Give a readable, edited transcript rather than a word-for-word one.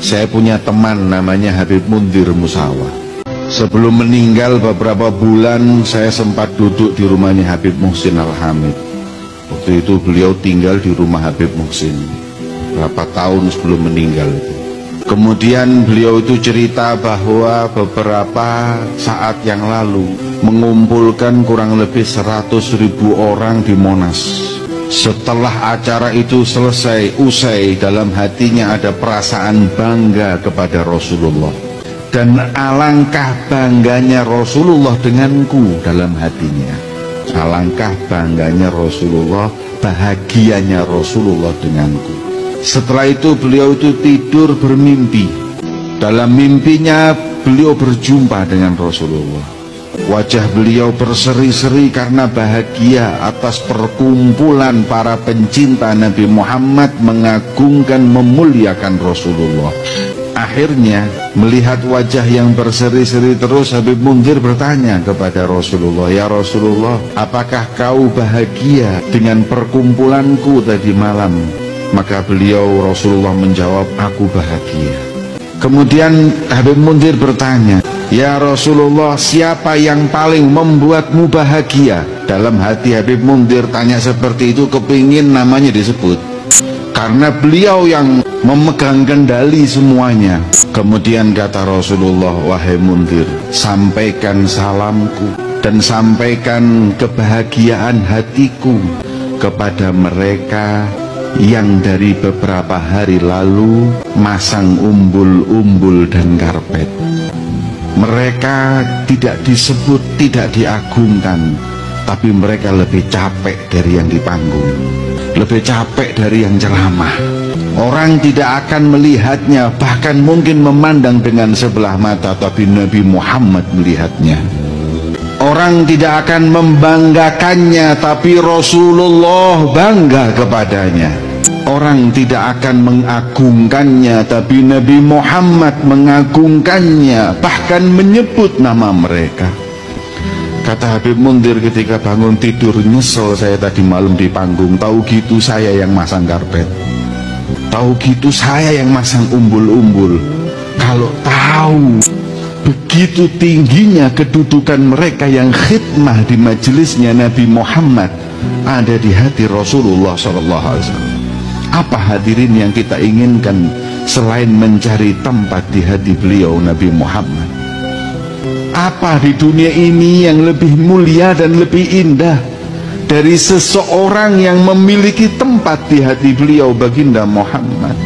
Saya punya teman namanya Habib Mundir Musawa. Sebelum meninggal beberapa bulan, saya sempat duduk di rumahnya Habib Muhsin Al-Hamid. Waktu itu beliau tinggal di rumah Habib Muhsin berapa tahun sebelum meninggal itu. Kemudian beliau itu cerita bahwa beberapa saat yang lalu mengumpulkan kurang lebih 100.000 orang di Monas. Setelah acara itu selesai, usai, dalam hatinya ada perasaan bangga kepada Rasulullah. Dan alangkah bangganya Rasulullah denganku dalam hatinya. Alangkah bangganya Rasulullah, bahagianya Rasulullah denganku. Setelah itu beliau itu tidur bermimpi. Dalam mimpinya beliau berjumpa dengan Rasulullah. Wajah beliau berseri-seri karena bahagia atas perkumpulan para pencinta Nabi Muhammad mengagungkan, memuliakan Rasulullah. Akhirnya melihat wajah yang berseri-seri terus, Habib Mundir bertanya kepada Rasulullah, "Ya Rasulullah, apakah kau bahagia dengan perkumpulanku tadi malam?" Maka beliau, Rasulullah menjawab, "Aku bahagia." Kemudian Habib Mundir bertanya, "Ya Rasulullah, siapa yang paling membuatmu bahagia?" Dalam hati Habib Mundir tanya seperti itu kepingin namanya disebut, karena beliau yang memegang kendali semuanya. Kemudian kata Rasulullah, "Wahai Mundir, sampaikan salamku dan sampaikan kebahagiaan hatiku kepada mereka yang dari beberapa hari lalu masang umbul-umbul dan karpet. Mereka tidak disebut, tidak diagungkan, tapi mereka lebih capek dari yang di panggung, lebih capek dari yang ceramah. Orang tidak akan melihatnya, bahkan mungkin memandang dengan sebelah mata, tapi Nabi Muhammad melihatnya. Orang tidak akan membanggakannya, tapi Rasulullah bangga kepadanya. Orang tidak akan mengagungkannya, tapi Nabi Muhammad mengagungkannya, bahkan menyebut nama mereka." Kata Habib Mundir ketika bangun tidur, "Nyesel saya tadi malam di panggung, tahu gitu saya yang masang karpet, tahu gitu saya yang masang umbul-umbul. Kalau tahu begitu tingginya kedudukan mereka yang khidmah di majelisnya Nabi Muhammad ada di hati Rasulullah SAW. Apa hadirin yang kita inginkan selain mencari tempat di hati beliau Nabi Muhammad? Apa di dunia ini yang lebih mulia dan lebih indah dari seseorang yang memiliki tempat di hati beliau baginda Muhammad?